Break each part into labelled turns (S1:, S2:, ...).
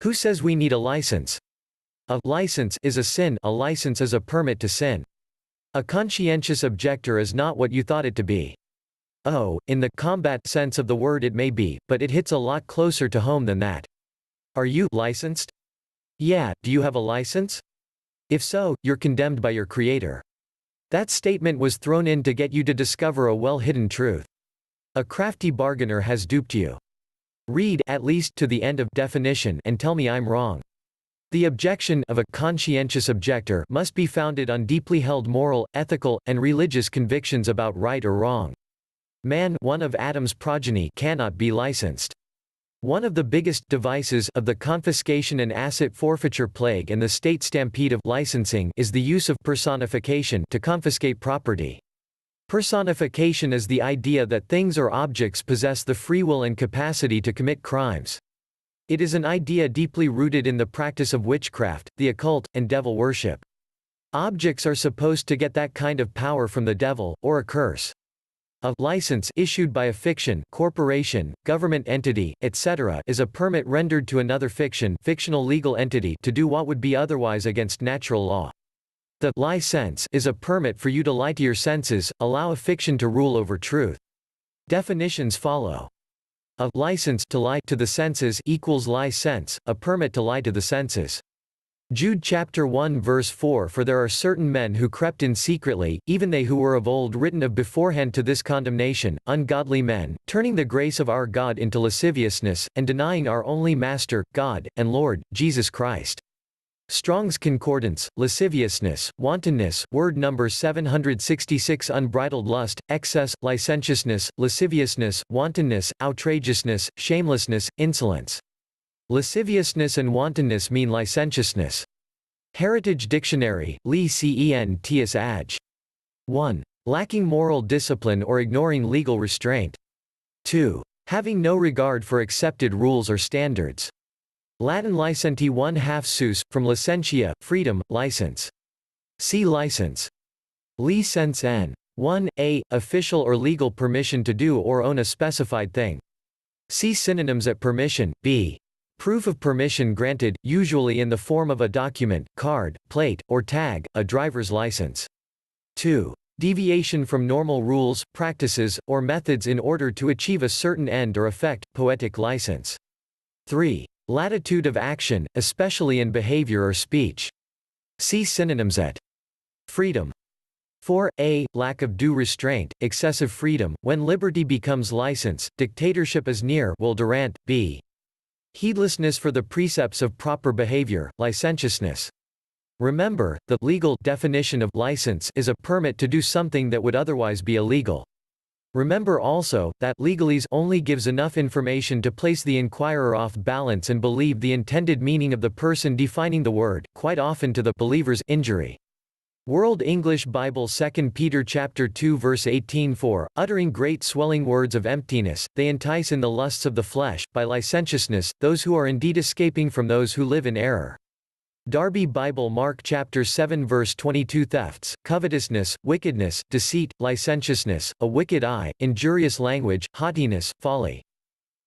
S1: Who says we need a license? A license is a sin, a license is a permit to sin. A conscientious objector is not what you thought it to be. Oh, in the combat sense of the word it may be, but it hits a lot closer to home than that. Are you licensed? Yeah, do you have a license? If so, you're condemned by your Creator. That statement was thrown in to get you to discover a well-hidden truth. A crafty bargainer has duped you. Read, at least to the end of definition, and tell me I'm wrong. The objection of a conscientious objector must be founded on deeply held moral, ethical, and religious convictions about right or wrong. Man, one of Adam's progeny, cannot be licensed. One of the biggest devices of the confiscation and asset forfeiture plague and the state stampede of licensing is the use of personification to confiscate property. Personification is the idea that things or objects possess the free will and capacity to commit crimes. It is an idea deeply rooted in the practice of witchcraft, the occult, and devil worship. Objects are supposed to get that kind of power from the devil, or a curse. A license issued by a fiction, corporation, government entity, etc. is a permit rendered to another fictional legal entity to do what would be otherwise against natural law. The license is a permit for you to lie to your senses, allow a fiction to rule over truth. Definitions follow. A license to lie to the senses equals license, a permit to lie to the senses. Jude chapter 1 verse 4 For there are certain men who crept in secretly, even they who were of old written of beforehand to this condemnation, ungodly men, turning the grace of our God into lasciviousness, and denying our only Master, God, and Lord, Jesus Christ. Strong's Concordance, lasciviousness, wantonness, word number 766 unbridled lust, excess, licentiousness, lasciviousness, wantonness, outrageousness, shamelessness, insolence. Lasciviousness and wantonness mean licentiousness. Heritage Dictionary, C.C.A.N.J. 1. Lacking moral discipline or ignoring legal restraint. 2. Having no regard for accepted rules or standards. Latin licenti 1/2 sus, from licentia, freedom, license. See license. License n. 1. A. Official or legal permission to do or own a specified thing. See synonyms at permission. B. Proof of permission granted, usually in the form of a document, card, plate, or tag, a driver's license. 2. Deviation from normal rules, practices, or methods in order to achieve a certain end or effect, poetic license. 3. Latitude of action, especially in behavior or speech. See synonyms at freedom. 4. A. Lack of due restraint, excessive freedom, when liberty becomes license, dictatorship is near. Will Durant, B. Heedlessness for the precepts of proper behavior, licentiousness. Remember, the legal definition of license is a permit to do something that would otherwise be illegal. Remember also, that legalese only gives enough information to place the inquirer off balance and believe the intended meaning of the person defining the word, quite often to the believer's injury. World English Bible 2 Peter chapter 2 verse 18 For, uttering great swelling words of emptiness, they entice in the lusts of the flesh, by licentiousness, those who are indeed escaping from those who live in error. Darby Bible Mark chapter 7 verse 22 Thefts, covetousness, wickedness, deceit, licentiousness, a wicked eye, injurious language, haughtiness, folly.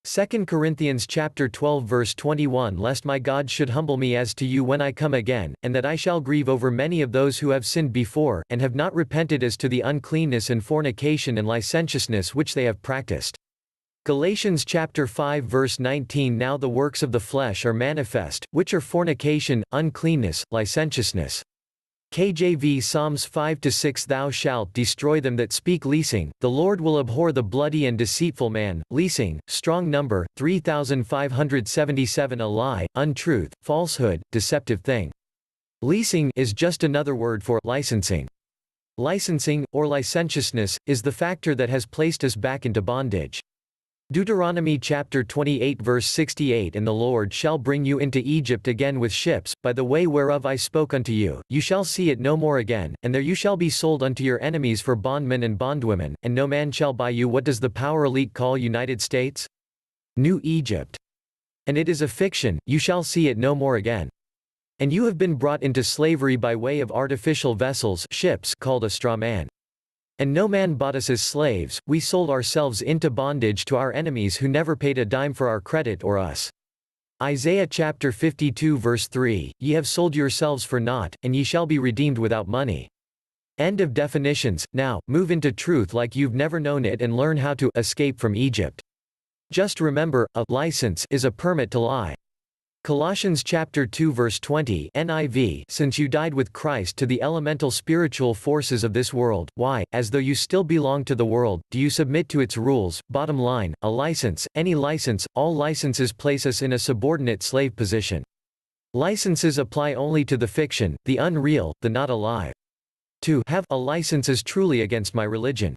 S1: 2 Corinthians chapter 12 verse 21 Lest my God should humble me as to you when I come again, and that I shall grieve over many of those who have sinned before, and have not repented as to the uncleanness and fornication and licentiousness which they have practiced. Galatians chapter 5 verse 19 Now the works of the flesh are manifest, which are fornication, uncleanness, licentiousness. KJV Psalms 5-6 Thou shalt destroy them that speak leasing, the Lord will abhor the bloody and deceitful man. Leasing, strong number, 3577 A lie, untruth, falsehood, deceptive thing. Leasing is just another word for licensing. Licensing, or licentiousness, is the factor that has placed us back into bondage. Deuteronomy chapter 28 verse 68 And the Lord shall bring you into Egypt again with ships, by the way whereof I spoke unto you, you shall see it no more again, and there you shall be sold unto your enemies for bondmen and bondwomen, and no man shall buy you. What does the power elite call United States? New Egypt. And it is a fiction, you shall see it no more again. And you have been brought into slavery by way of artificial vessels, ships, called a straw man. And no man bought us as slaves, we sold ourselves into bondage to our enemies who never paid a dime for our credit or us. Isaiah chapter 52 verse 3, Ye have sold yourselves for naught, and ye shall be redeemed without money. End of definitions. Now, move into truth like you've never known it and learn how to escape from Egypt. Just remember, a license is a permit to lie. Colossians chapter 2 verse 20 NIV Since you died with Christ to the elemental spiritual forces of this world, why, as though you still belong to the world, do you submit to its rules? Bottom line, a license, any license, all licenses place us in a subordinate slave position. Licenses apply only to the fiction, the unreal, the not alive. To have a license is truly against my religion.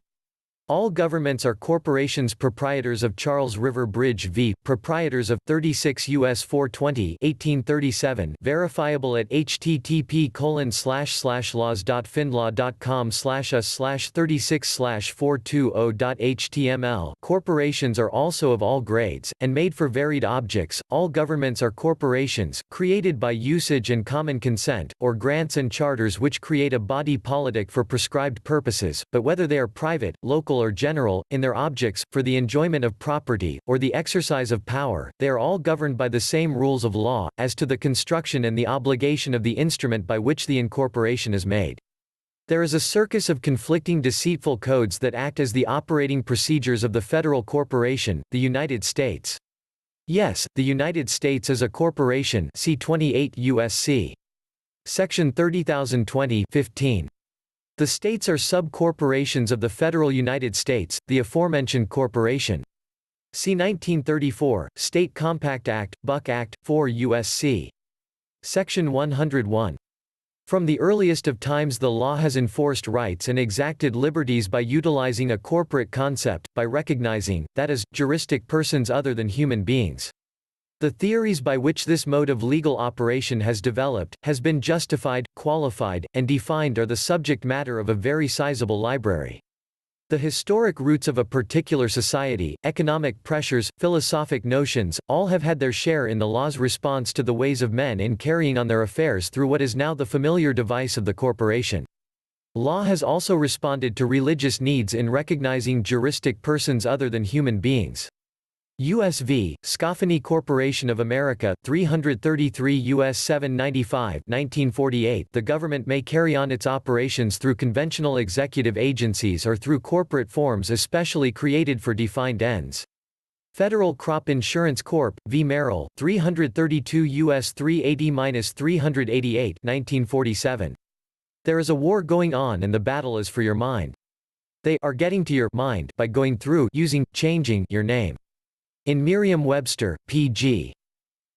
S1: All governments are corporations. Proprietors of Charles River Bridge v. Proprietors of 36 U.S. 420 1837 verifiable at http://laws.finlaw.com/us/36/420.html. Corporations are also of all grades, and made for varied objects. All governments are corporations, created by usage and common consent, or grants and charters which create a body politic for prescribed purposes, but whether they are private, local or general, in their objects, for the enjoyment of property, or the exercise of power, they are all governed by the same rules of law, as to the construction and the obligation of the instrument by which the incorporation is made. There is a circus of conflicting deceitful codes that act as the operating procedures of the federal corporation, the United States. Yes, the United States is a corporation. See 28 U.S.C. Section 30,020-15. The states are sub-corporations of the federal United States, the aforementioned corporation. See 1934, State Compact Act, Buck Act, 4 U.S.C. Section 101. From the earliest of times the law has enforced rights and exacted liberties by utilizing a corporate concept, by recognizing, that is, juristic persons other than human beings. The theories by which this mode of legal operation has developed, has been justified, qualified, and defined are the subject matter of a very sizable library. The historic roots of a particular society, economic pressures, philosophic notions, all have had their share in the law's response to the ways of men in carrying on their affairs through what is now the familiar device of the corporation. Law has also responded to religious needs in recognizing juristic persons other than human beings. U.S.V., Scoffany Corporation of America, 333 U.S. 795 1948. The government may carry on its operations through conventional executive agencies or through corporate forms especially created for defined ends. Federal Crop Insurance Corp. v. Merrill, 332 U.S. 380-388 1947. There is a war going on and the battle is for your mind. They are getting to your mind by going through changing your name. In Merriam-Webster, p.g.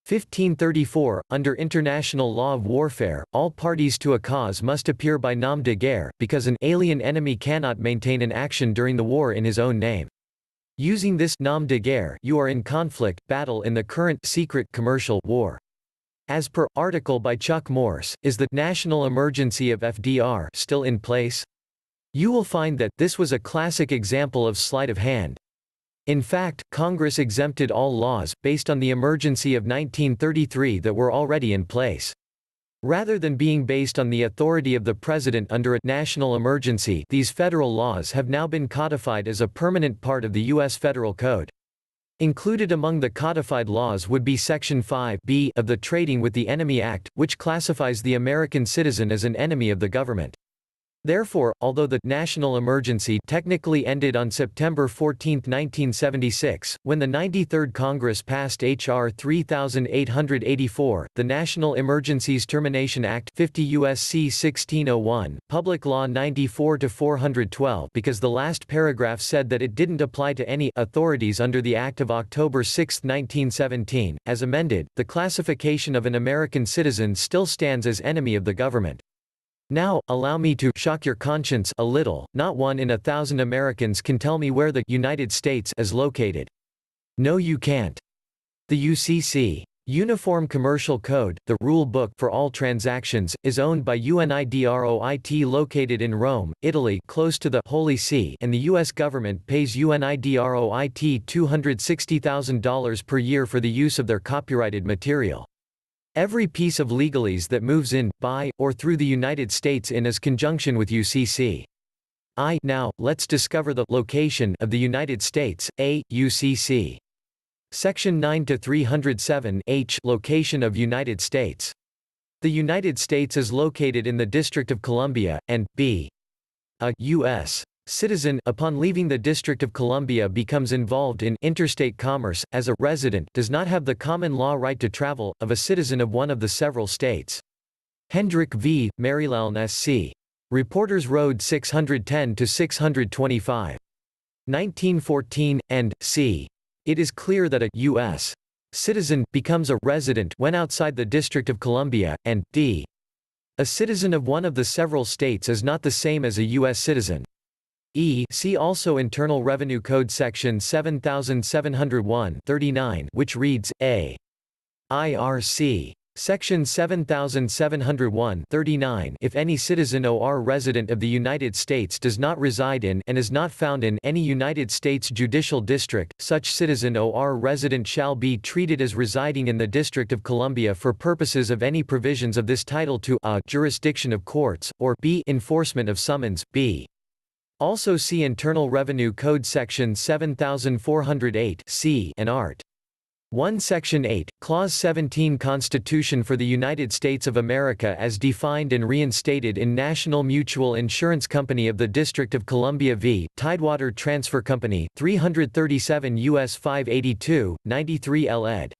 S1: 1534, under international law of warfare, all parties to a cause must appear by nom de guerre, because an alien enemy cannot maintain an action during the war in his own name. Using this nom de guerre, you are in conflict, battle in the current, secret, commercial war. As per article by Chuck Morse, is the national emergency of FDR still in place? You will find that this was a classic example of sleight of hand. In fact, Congress exempted all laws, based on the emergency of 1933 that were already in place. Rather than being based on the authority of the President under a national emergency, these federal laws have now been codified as a permanent part of the U.S. Federal Code. Included among the codified laws would be Section 5(b) of the Trading with the Enemy Act, which classifies the American citizen as an enemy of the government. Therefore, although the national emergency technically ended on September 14, 1976, when the 93rd Congress passed H.R. 3884, the National Emergencies Termination Act 50 U.S.C. 1601, Public Law 94-412, because the last paragraph said that it didn't apply to any authorities under the Act of October 6, 1917, as amended, the classification of an American citizen still stands as enemy of the government. Now, allow me to shock your conscience a little. Not 1 in 1,000 Americans can tell me where the United States is located. No, you can't. The U.C.C. Uniform Commercial Code, the rule book for all transactions, is owned by UNIDROIT located in Rome, Italy, close to the Holy See, and the U.S. government pays UNIDROIT $260,000 per year for the use of their copyrighted material. Every piece of legalese that moves in, by, or through the United States is conjunction with U.C.C. Now, let's discover the location of the United States, U.C.C. Section 9 to 307 H. Location of United States. The United States is located in the District of Columbia, and b. A U.S. citizen, upon leaving the District of Columbia, becomes involved in interstate commerce, as a resident, does not have the common law right to travel, of a citizen of one of the several states. Hendrick v. Maryland S.C. Reporters Road 610-625. 1914, and c. It is clear that a U.S. citizen becomes a resident when outside the District of Columbia, and d. a citizen of one of the several states is not the same as a U.S. citizen. See also Internal Revenue Code Section 7701-39, which reads, A. IRC. Section 7701-39, if any citizen or resident of the United States does not reside in and is not found in any United States judicial district, such citizen or resident shall be treated as residing in the District of Columbia for purposes of any provisions of this title to a. jurisdiction of courts, or b. enforcement of summons, b. Also see Internal Revenue Code Section 7408 c. and Art. 1 Section 8, Clause 17 Constitution for the United States of America as defined and reinstated in National Mutual Insurance Company of the District of Columbia v. Tidewater Transfer Company, 337 U.S. 582, 93 L. ed.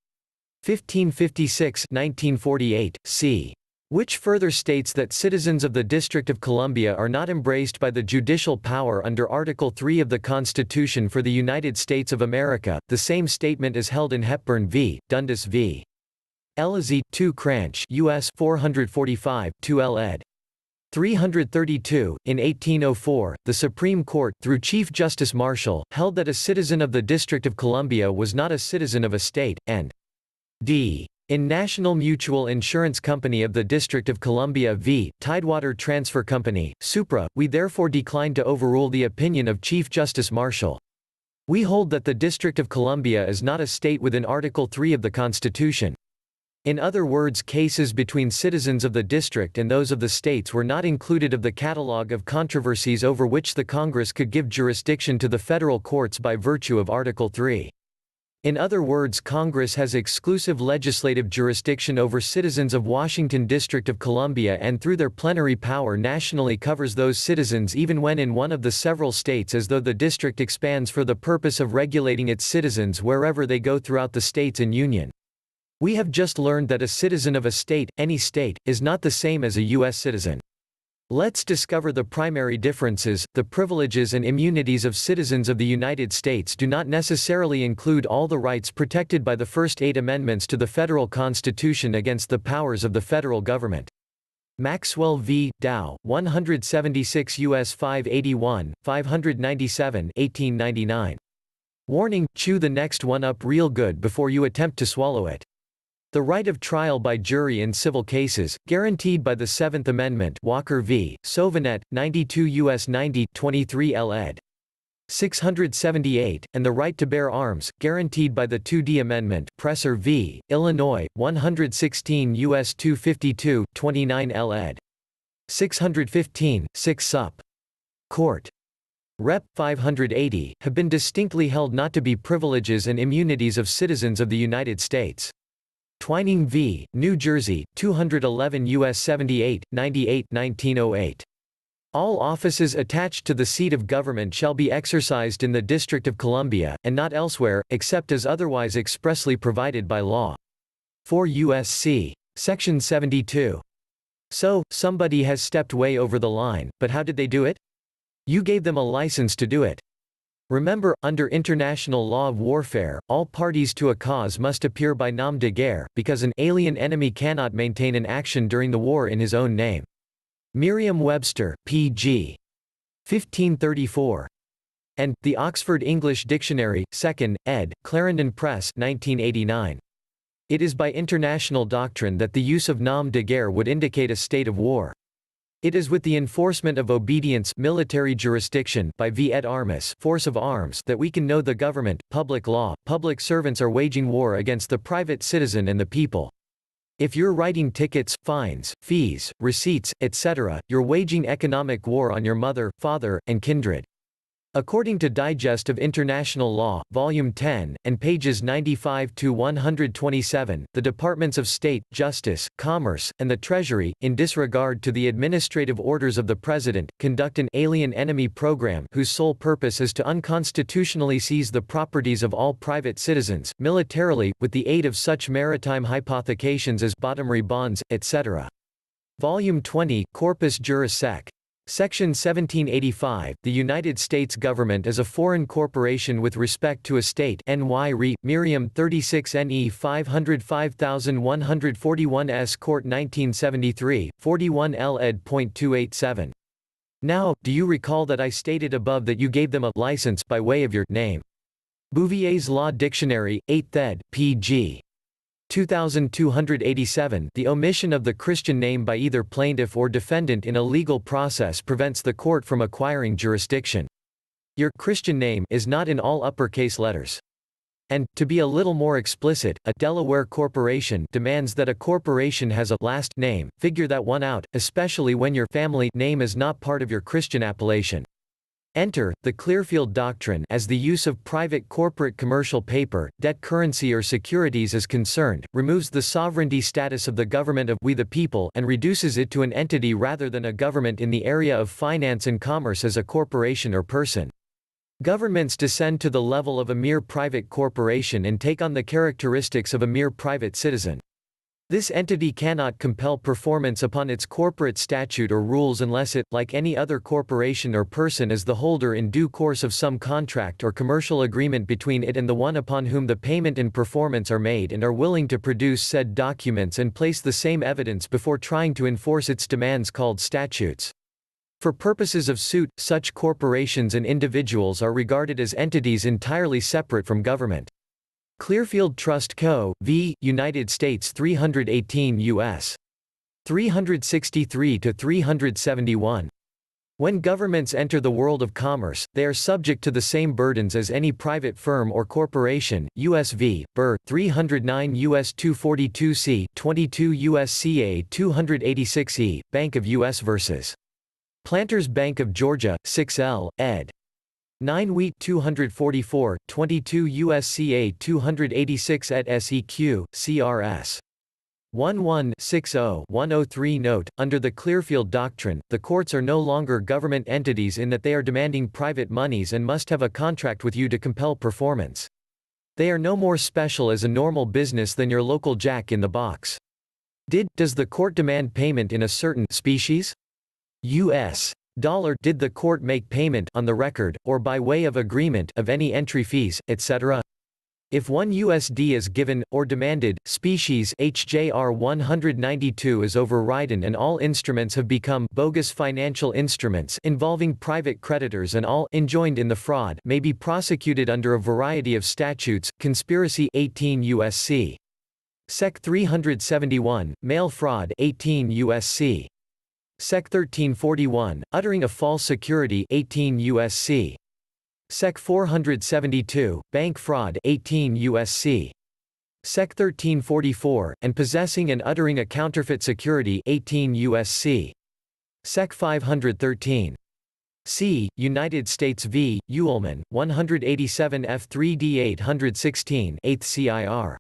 S1: 1556 1948, c. Which further states that citizens of the District of Columbia are not embraced by the judicial power under Article 3 of the Constitution for the United States of America. The same statement is held in Hepburn v. Dundas v. Ellisey, 2 Cranch, U.S. 445, 2 L. ed. 332. In 1804, the Supreme Court, through Chief Justice Marshall, held that a citizen of the District of Columbia was not a citizen of a state, and d. In National Mutual Insurance Company of the District of Columbia v. Tidewater Transfer Company, Supra, we therefore decline to overrule the opinion of Chief Justice Marshall. We hold that the District of Columbia is not a state within Article 3 of the Constitution. In other words, cases between citizens of the district and those of the states were not included of the catalog of controversies over which the Congress could give jurisdiction to the federal courts by virtue of Article 3. In other words, Congress has exclusive legislative jurisdiction over citizens of Washington District of Columbia and through their plenary power nationally covers those citizens even when in one of the several states, as though the district expands for the purpose of regulating its citizens wherever they go throughout the states in union. We have just learned that a citizen of a state, any state, is not the same as a U.S. citizen. Let's discover the primary differences. The privileges and immunities of citizens of the United States do not necessarily include all the rights protected by the first 8 amendments to the federal Constitution against the powers of the federal government. Maxwell v. Dow, 176 U.S. 581, 597, 1899. Warning: chew the next one up real good before you attempt to swallow it. The right of trial by jury in civil cases, guaranteed by the 7th Amendment, Walker v. Sauvanet, 92 U.S. 90, 23 L. ed. 678, and the right to bear arms, guaranteed by the 2D Amendment, Presser v. Illinois, 116 U.S. 252, 29 L. ed. 615, 6 Sup. Court. Rep. 580, have been distinctly held not to be privileges and immunities of citizens of the United States. Twining v. New Jersey, 211 U.S. 78, 98, 1908. All offices attached to the seat of government shall be exercised in the District of Columbia, and not elsewhere, except as otherwise expressly provided by law. 4 U.S.C. Section 72. So, somebody has stepped way over the line, but how did they do it? You gave them a license to do it. Remember, under international law of warfare, all parties to a cause must appear by nom de guerre, because an alien enemy cannot maintain an action during the war in his own name. Merriam-Webster, p.g. 1534. And, The Oxford English Dictionary, 2nd, ed., Clarendon Press, 1989. It is by international doctrine that the use of nom de guerre would indicate a state of war. It is with the enforcement of obedience military jurisdiction by vi et armis force of arms that we can know the government, public law, public servants are waging war against the private citizen and the people. If you're writing tickets, fines, fees, receipts, etc., you're waging economic war on your mother, father, and kindred. According to Digest of International Law, Volume 10, and pages 95 to 127, the Departments of State, Justice, Commerce, and the Treasury, in disregard to the administrative orders of the President, conduct an alien enemy program whose sole purpose is to unconstitutionally seize the properties of all private citizens, militarily, with the aid of such maritime hypothecations as bottomry bonds, etc. Volume 20, Corpus Juris Sec. Section 1785, the United States government is a foreign corporation with respect to a state. NY Re. Merriam 36 NE 505141 S. Court 1973, 41 L. ed. .287. Now, do you recall that I stated above that you gave them a license by way of your name? Bouvier's Law Dictionary, 8th ed., pg. 2287. The omission of the Christian name by either plaintiff or defendant in a legal process prevents the court from acquiring jurisdiction. Your Christian name is not in all uppercase letters. And, to be a little more explicit, a Delaware corporation demands that a corporation has a last name. Figure that one out, especially when your family name is not part of your Christian appellation. Enter, the Clearfield Doctrine as the use of private corporate commercial paper, debt currency or securities is concerned, removes the sovereignty status of the government of we the people and reduces it to an entity rather than a government in the area of finance and commerce as a corporation or person. Governments descend to the level of a mere private corporation and take on the characteristics of a mere private citizen. This entity cannot compel performance upon its corporate statute or rules unless it, like any other corporation or person, is the holder in due course of some contract or commercial agreement between it and the one upon whom the payment and performance are made and are willing to produce said documents and place the same evidence before trying to enforce its demands called statutes. For purposes of suit, such corporations and individuals are regarded as entities entirely separate from government. Clearfield Trust Co., v. United States 318 U.S. 363–371. When governments enter the world of commerce, they are subject to the same burdens as any private firm or corporation. U.S. v. Burr, 309 U.S. 242 c. 22 U.S.C.A. 286e, Bank of U.S. vs. Planters Bank of Georgia, 6L, ed. 9 Wheat 244, 22 U.S.C.A. 286 et seq. CRS. 1160-103 Note, under the Clearfield Doctrine, the courts are no longer government entities in that they are demanding private monies and must have a contract with you to compel performance. They are no more special as a normal business than your local Jack in the Box. Does the court demand payment in a certain species? U.S. Did the court make payment on the record, or by way of agreement of any entry fees, etc.? If one USD is given, or demanded, species HJR 192 is overridden and all instruments have become bogus financial instruments involving private creditors and all enjoined in the fraud may be prosecuted under a variety of statutes. Conspiracy 18 U.S.C. Sec. 371, Mail Fraud 18 U.S.C. Sec. 1341, Uttering a False Security 18 U.S.C. Sec. 472, Bank Fraud 18 U.S.C. Sec. 1344, and Possessing and Uttering a Counterfeit Security 18 U.S.C. Sec. 513. C. United States v. Uhlman, 187 F3D 816 8th CIR.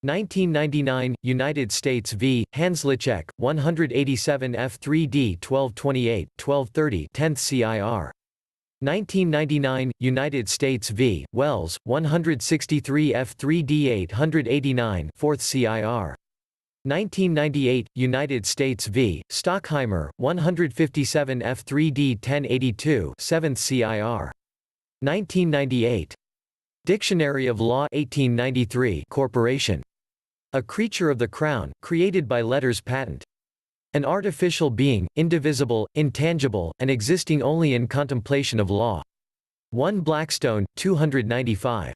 S1: 1999, United States v. Hanslichek, 187 F3D 1228, 1230 10th CIR. 1999, United States v. Wells, 163 F3D 889 4th CIR. 1998, United States v. Stockheimer, 157 F3D 1082 7th CIR. 1998. Dictionary of Law 1893 Corporation. A creature of the Crown, created by letters patent. An artificial being, indivisible, intangible, and existing only in contemplation of law. 1 Blackstone, 295.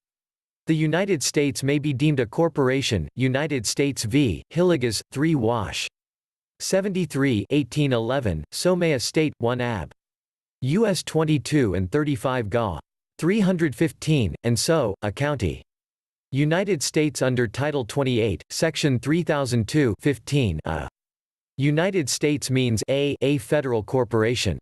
S1: The United States may be deemed a corporation. United States v. Hillegas, 3 Wash. 73 1811, Somea State, 1 Ab. U.S. 22 and 35 Gaw. 315, and so, a county. United States under Title 28, Section 3002 15 a. United States means a federal corporation.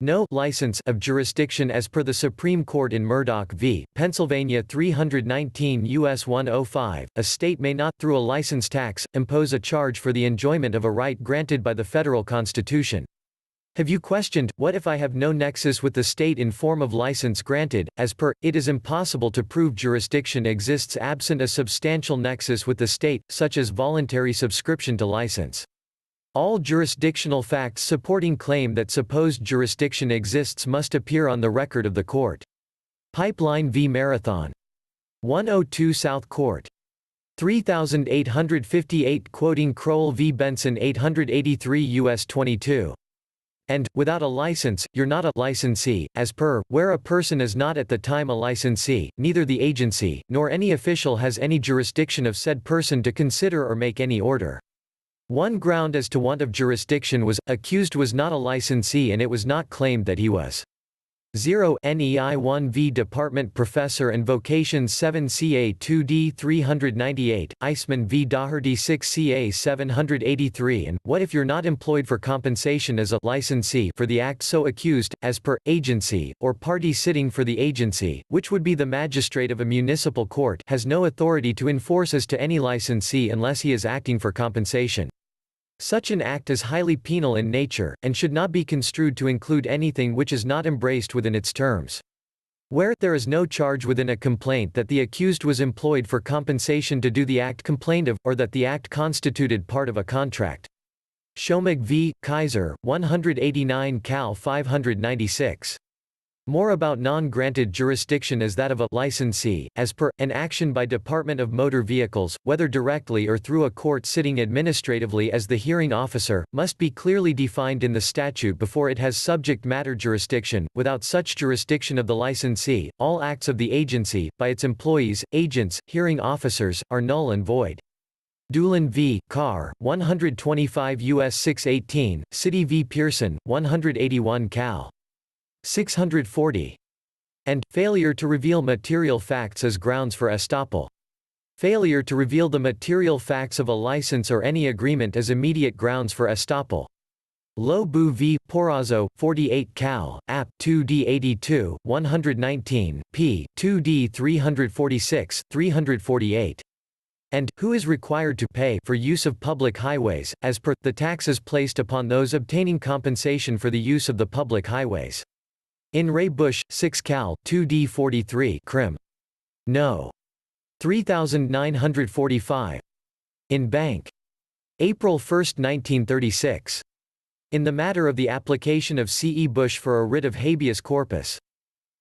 S1: no license of jurisdiction as per the Supreme Court in Murdoch v. Pennsylvania 319 U.S. 105, a state may not, through a license tax, impose a charge for the enjoyment of a right granted by the federal Constitution. Have you questioned, what if I have no nexus with the state in form of license granted? As per, it is impossible to prove jurisdiction exists absent a substantial nexus with the state, such as voluntary subscription to license. All jurisdictional facts supporting claim that supposed jurisdiction exists must appear on the record of the court. Pipeline v. Marathon. 102 South Court. 3858 quoting Crowell v. Benson 883 U.S. 22. And, without a license, you're not a licensee, as per, where a person is not at the time a licensee, neither the agency, nor any official has any jurisdiction of said person to consider or make any order. One ground as to want of jurisdiction was, accused was not a licensee and it was not claimed that he was. 0 NEI 1 v. Department Professor and Vocations 7 CA 2D 398, Eisman v. Daugherty 6 CA 783. And, what if you're not employed for compensation as a licensee for the act so accused, as per, agency, or party sitting for the agency, which would be the magistrate of a municipal court, has no authority to enforce as to any licensee unless he is acting for compensation. Such an act is highly penal in nature, and should not be construed to include anything which is not embraced within its terms. Where there is no charge within a complaint that the accused was employed for compensation to do the act complained of, or that the act constituted part of a contract. Shomig v. Kaiser, 189 Cal 596. More about non-granted jurisdiction as that of a licensee, as per, an action by Department of Motor Vehicles, whether directly or through a court sitting administratively as the hearing officer, must be clearly defined in the statute before it has subject matter jurisdiction. Without such jurisdiction of the licensee, all acts of the agency, by its employees, agents, hearing officers, are null and void. Doolin v. Carr, 125 U.S. 618, City v. Pearson, 181 Cal. 640. And, failure to reveal material facts as grounds for estoppel. Failure to reveal the material facts of a license or any agreement as immediate grounds for estoppel. Lobu v. Porazzo, 48 Cal. App. 2D 82, 119, p. 2D 346, 348. And, who is required to pay for use of public highways, as per, the taxes placed upon those obtaining compensation for the use of the public highways. In Ray Bush, 6 Cal. 2D 43 Crim. No. 3945. In Bank. April 1, 1936. In the matter of the application of C. E. Bush for a writ of habeas corpus.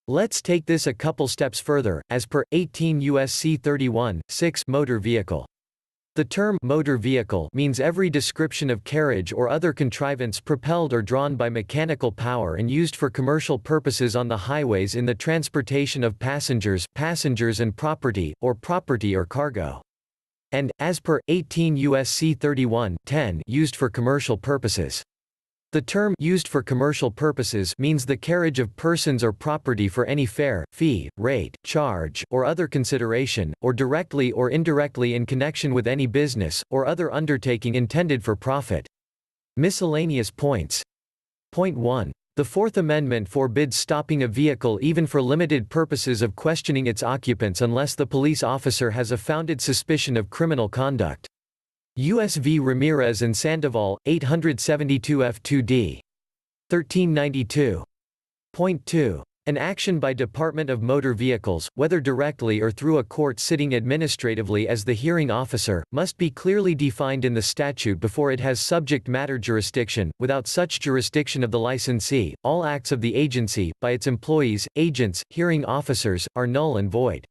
S1: Let's take this a couple steps further, as per, 18 U.S.C. 31, 6 Motor Vehicle. The term motor vehicle means every description of carriage or other contrivance propelled or drawn by mechanical power and used for commercial purposes on the highways in the transportation of passengers and property, or cargo. And, as per, 18 U.S.C. 31, 10 used for commercial purposes. The term used for commercial purposes means the carriage of persons or property for any fare, fee, rate, charge, or other consideration, or directly or indirectly in connection with any business, or other undertaking intended for profit. Miscellaneous points. Point 1. The Fourth Amendment forbids stopping a vehicle even for limited purposes of questioning its occupants unless the police officer has a founded suspicion of criminal conduct. U.S. v. Ramirez and Sandoval, 872 F2D. 1392. Point 2. An action by Department of Motor Vehicles, whether directly or through a court sitting administratively as the hearing officer, must be clearly defined in the statute before it has subject matter jurisdiction. Without such jurisdiction of the licensee, all acts of the agency, by its employees, agents, hearing officers, are null and void.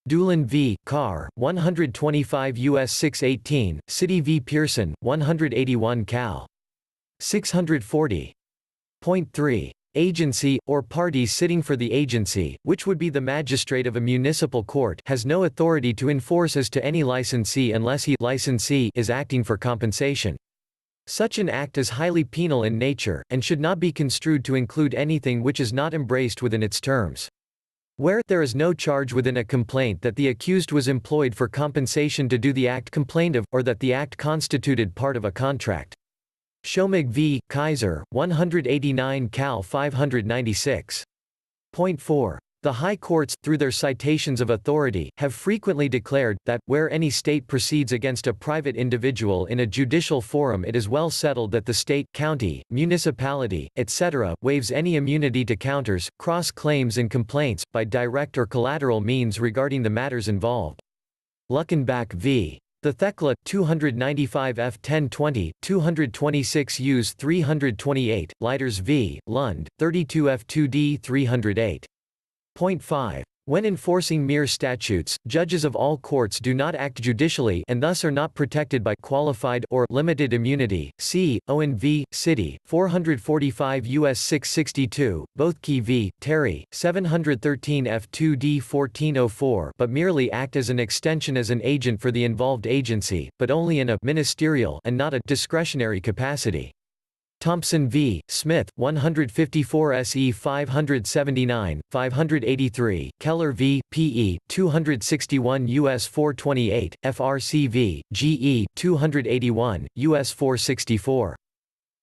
S1: Doolin v. Carr, 125 U.S. 618, City v. Pearson, 181 Cal. 640. Point 3. Agency, or party sitting for the agency, which would be the magistrate of a municipal court, has no authority to enforce as to any licensee unless he licensee is acting for compensation. Such an act is highly penal in nature, and should not be construed to include anything which is not embraced within its terms. Where there is no charge within a complaint that the accused was employed for compensation to do the act complained of, or that the act constituted part of a contract. Schomig v. Kaiser, 189 Cal 596. Point 4. The high courts, through their citations of authority, have frequently declared, that, where any state proceeds against a private individual in a judicial forum, it is well settled that the state, county, municipality, etc., waives any immunity to counters, cross-claims and complaints, by direct or collateral means regarding the matters involved. Luckenbach v. The Thekla, 295 F 1020, 226 Us 328, Leiters v. Lund, 32 F 2d 308. Point 5. When enforcing mere statutes, judges of all courts do not act judicially and thus are not protected by qualified or limited immunity. See Owen v. City, 445 U.S. 662, both Key v. Terry, 713 F 2d 1404, but merely act as an extension as an agent for the involved agency, but only in a ministerial and not a discretionary capacity. Thompson v. Smith, 154 S.E. 579, 583, Keller v. P.E., 261 U.S. 428, F.R.C. v. G.E., 281, U.S. 464.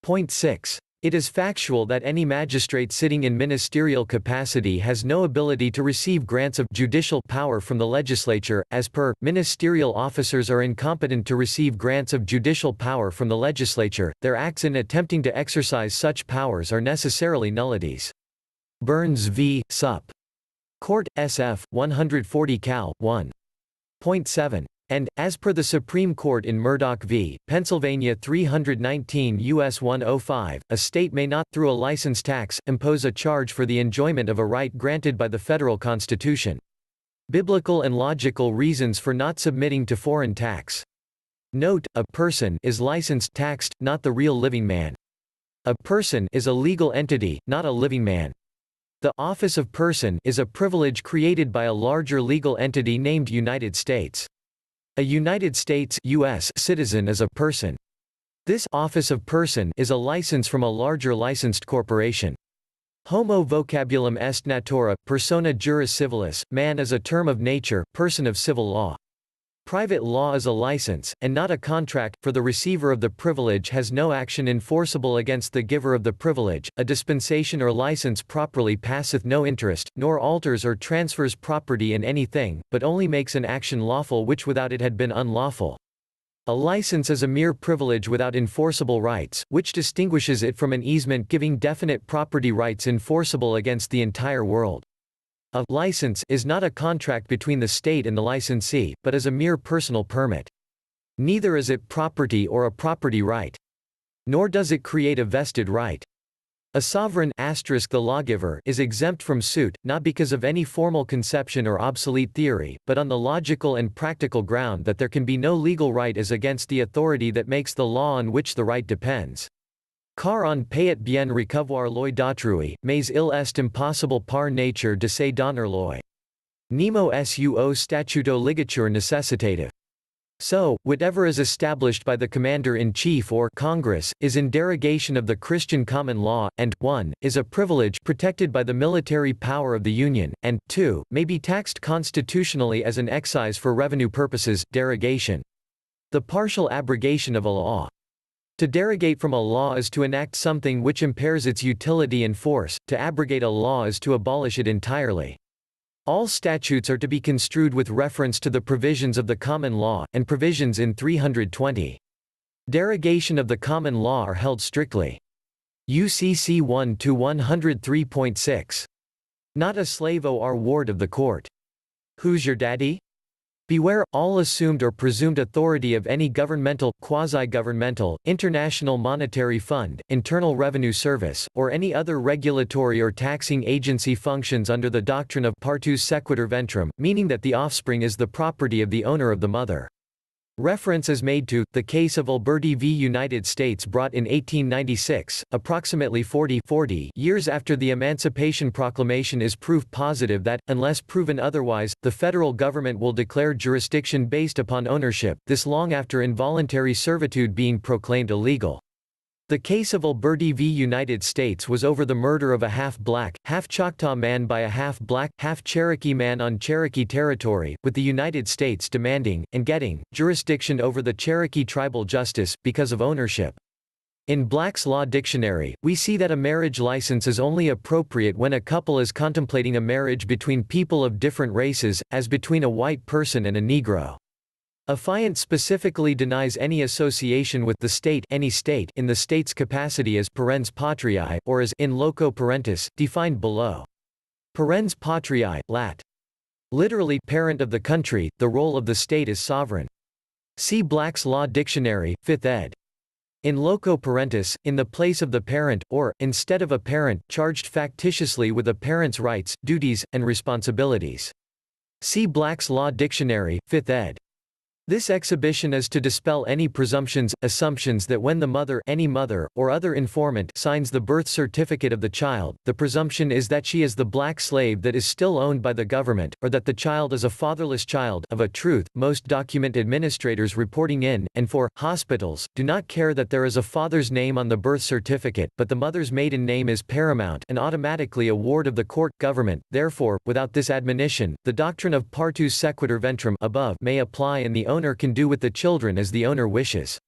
S1: Point 6. It is factual that any magistrate sitting in ministerial capacity has no ability to receive grants of judicial power from the legislature. As per, ministerial officers are incompetent to receive grants of judicial power from the legislature. Their acts in attempting to exercise such powers are necessarily nullities. Burns v. Supp. Court, SF, 140 Cal. 1. Point 7. And, as per the Supreme Court in Murdoch v. Pennsylvania 319 U.S. 105, a state may not, through a license tax, impose a charge for the enjoyment of a right granted by the federal Constitution. Biblical and logical reasons for not submitting to foreign tax. Note, a person is licensed taxed, not the real living man. A person is a legal entity, not a living man. The office of person is a privilege created by a larger legal entity named United States. A United States U.S. citizen is a person. This office of person is a license from a larger licensed corporation. Homo vocabulum est natura, persona juris civilis, man is a term of nature, person of civil law. Private law is a license, and not a contract, for the receiver of the privilege has no action enforceable against the giver of the privilege. A dispensation or license properly passeth no interest, nor alters or transfers property in anything, but only makes an action lawful which without it had been unlawful. A license is a mere privilege without enforceable rights, which distinguishes it from an easement giving definite property rights enforceable against the entire world. A license is not a contract between the state and the licensee, but is a mere personal permit. Neither is it property or a property right. Nor does it create a vested right. A sovereign * the lawgiver is exempt from suit, not because of any formal conception or obsolete theory, but on the logical and practical ground that there can be no legal right as against the authority that makes the law on which the right depends. Car on peut bien recovoir loi d'autrui, mais il est impossible par nature de se donner loi. Nemo suo statuto ligature necessitative. So, whatever is established by the Commander-in-Chief or Congress, is in derogation of the Christian common law, and 1. Is a privilege protected by the military power of the Union, and 2. May be taxed constitutionally as an excise for revenue purposes. Derogation. The partial abrogation of a law. To derogate from a law is to enact something which impairs its utility and force. To abrogate a law is to abolish it entirely. All statutes are to be construed with reference to the provisions of the common law, and provisions in 320. Derogation of the common law are held strictly. U.C.C. 1-103.6. Not a slave or ward of the court. Who's your daddy? Beware, all assumed or presumed authority of any governmental, quasi-governmental, International Monetary Fund, Internal Revenue Service, or any other regulatory or taxing agency functions under the doctrine of partus sequitur ventrum, meaning that the offspring is the property of the owner of the mother. Reference is made to the case of Alberti v. United States brought in 1896, approximately 40 years after the Emancipation Proclamation, is proof positive that, unless proven otherwise, the federal government will declare jurisdiction based upon ownership, this long after involuntary servitude being proclaimed illegal. The case of Alberti v. United States was over the murder of a half-black, half-Choctaw man by a half-black, half-Cherokee man on Cherokee territory, with the United States demanding, and getting, jurisdiction over the Cherokee Tribal justice, because of ownership. In Black's Law Dictionary, we see that a marriage license is only appropriate when a couple is contemplating a marriage between people of different races, as between a white person and a Negro. Affiant specifically denies any association with the state, any state, in the state's capacity as parens patriae, or as in loco parentis, defined below. Parens patriae, lat. Literally, parent of the country, the role of the state is sovereign. See Black's Law Dictionary, 5th ed. In loco parentis, in the place of the parent, or, instead of a parent, charged factitiously with a parent's rights, duties, and responsibilities. See Black's Law Dictionary, 5th ed. This exhibition is to dispel any presumptions, assumptions that when the mother, any mother, or other informant signs the birth certificate of the child, the presumption is that she is the black slave that is still owned by the government, or that the child is a fatherless child. Of a truth, most document administrators reporting in, and for, hospitals, do not care that there is a father's name on the birth certificate, but the mother's maiden name is paramount and automatically a ward of the court, government. Therefore, without this admonition, the doctrine of partus sequitur ventrum above may apply, and the owner can do with the children as the owner wishes.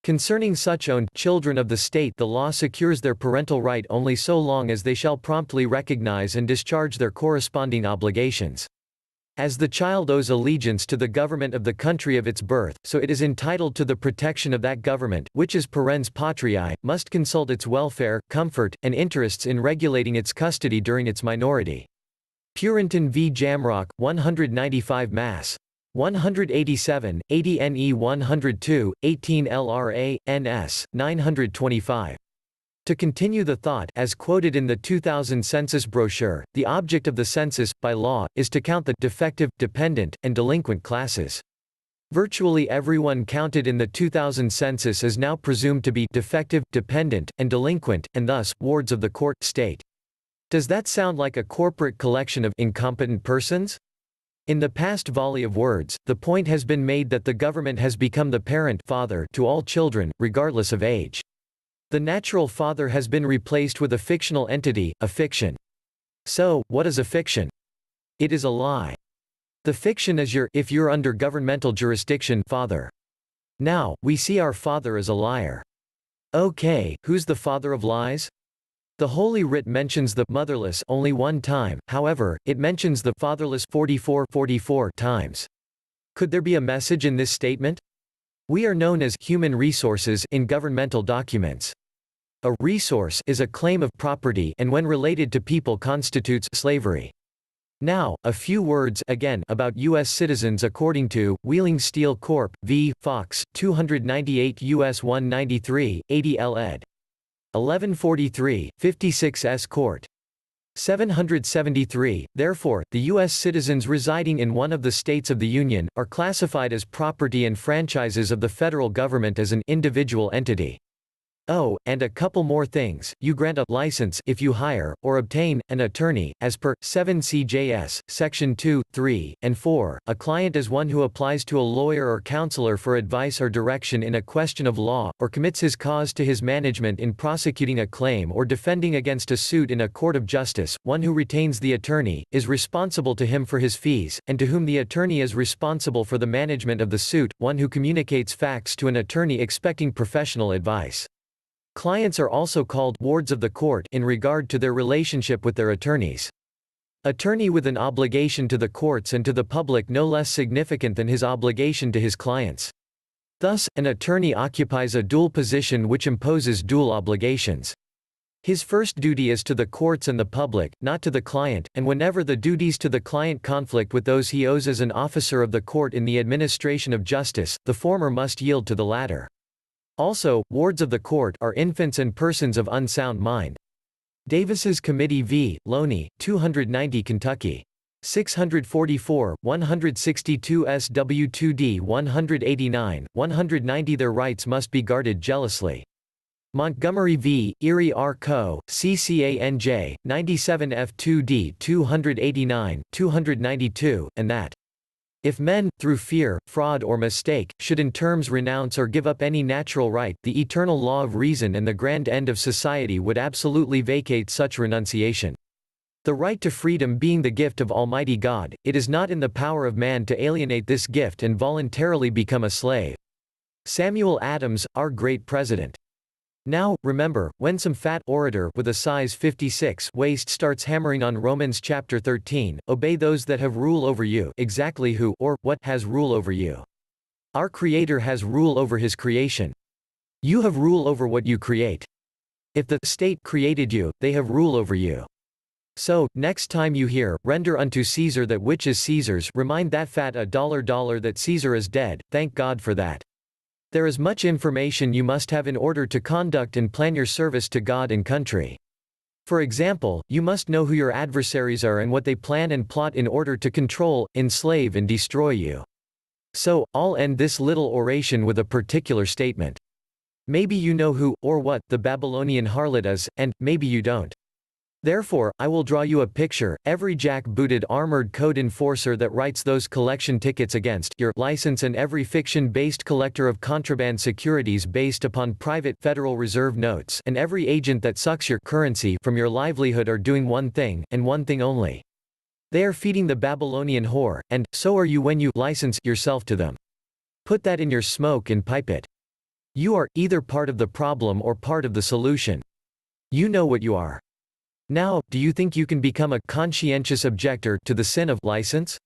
S1: Concerning such owned children of the state, the law secures their parental right only so long as they shall promptly recognize and discharge their corresponding obligations. As the child owes allegiance to the government of the country of its birth, so it is entitled to the protection of that government, which is parens patriae, must consult its welfare, comfort, and interests in regulating its custody during its minority. Purinton v. Jamrock, 195 Mass. 187, 80 NE 102, 18 LRA, NS, 925. To continue the thought, as quoted in the 2000 census brochure, the object of the census, by law, is to count the defective, dependent, and delinquent classes. Virtually everyone counted in the 2000 census is now presumed to be defective, dependent, and delinquent, and thus, wards of the court, state. Does that sound like a corporate collection of incompetent persons? In the past volley of words, the point has been made that the government has become the parent father to all children, regardless of age. The natural father has been replaced with a fictional entity, a fiction. So, what is a fiction? It is a lie. The fiction is your, if you're under governmental jurisdiction, father. Now, we see our father as a liar. Okay, who's the father of lies? The Holy Writ mentions the motherless only one time, however, it mentions the fatherless 44 times. Could there be a message in this statement? We are known as human resources in governmental documents. A resource is a claim of property and when related to people constitutes slavery. Now, a few words again about U.S. citizens according to Wheeling Steel Corp. v. Fox, 298 U.S. 193, 80 L. ed. 1143, 56 S. Court. 773. Therefore, the U.S. citizens residing in one of the states of the Union are classified as property and franchises of the federal government as an individual entity. Oh, and a couple more things, you grant a license if you hire, or obtain, an attorney, as per 7 CJS, Section 2, 3, and 4. A client is one who applies to a lawyer or counselor for advice or direction in a question of law, or commits his cause to his management in prosecuting a claim or defending against a suit in a court of justice. One who retains the attorney, is responsible to him for his fees, and to whom the attorney is responsible for the management of the suit. One who communicates facts to an attorney expecting professional advice. Clients are also called wards of the court in regard to their relationship with their attorneys. Attorney with an obligation to the courts and to the public no less significant than his obligation to his clients. Thus, an attorney occupies a dual position which imposes dual obligations. His first duty is to the courts and the public, not to the client, and whenever the duties to the client conflict with those he owes as an officer of the court in the administration of justice, the former must yield to the latter. Also, wards of the court are infants and persons of unsound mind. Davis's Committee v. Loney, 290 Kentucky. 644, 162 SW2D 189, 190 Their rights must be guarded jealously. Montgomery v. Erie R. Co., C.C.A.N.J., 97 F2D 289, 292, and that if men, through fear, fraud or mistake, should in terms renounce or give up any natural right, the eternal law of reason and the grand end of society would absolutely vacate such renunciation. The right to freedom being the gift of Almighty God, it is not in the power of man to alienate this gift and voluntarily become a slave. Samuel Adams, our great President. Now, remember, when some fat orator with a size 56 waist starts hammering on Romans chapter 13, obey those that have rule over you, exactly who, or what, has rule over you. Our Creator has rule over His creation. You have rule over what you create. If the state created you, they have rule over you. So, next time you hear, render unto Caesar that which is Caesar's, remind that fat $1 that Caesar is dead, thank God for that. There is much information you must have in order to conduct and plan your service to God and country. For example, you must know who your adversaries are and what they plan and plot in order to control, enslave and destroy you. So, I'll end this little oration with a particular statement. Maybe you know who, or what, the Babylonian harlot is, and maybe you don't. Therefore, I will draw you a picture. Every jack-booted armored code enforcer that writes those collection tickets against your license and every fiction-based collector of contraband securities based upon private Federal Reserve notes and every agent that sucks your currency from your livelihood are doing one thing, and one thing only. They are feeding the Babylonian whore, and so are you when you license yourself to them. Put that in your smoke and pipe it. You are either part of the problem or part of the solution. You know what you are. Now, do you think you can become a conscientious objector to the sin of license?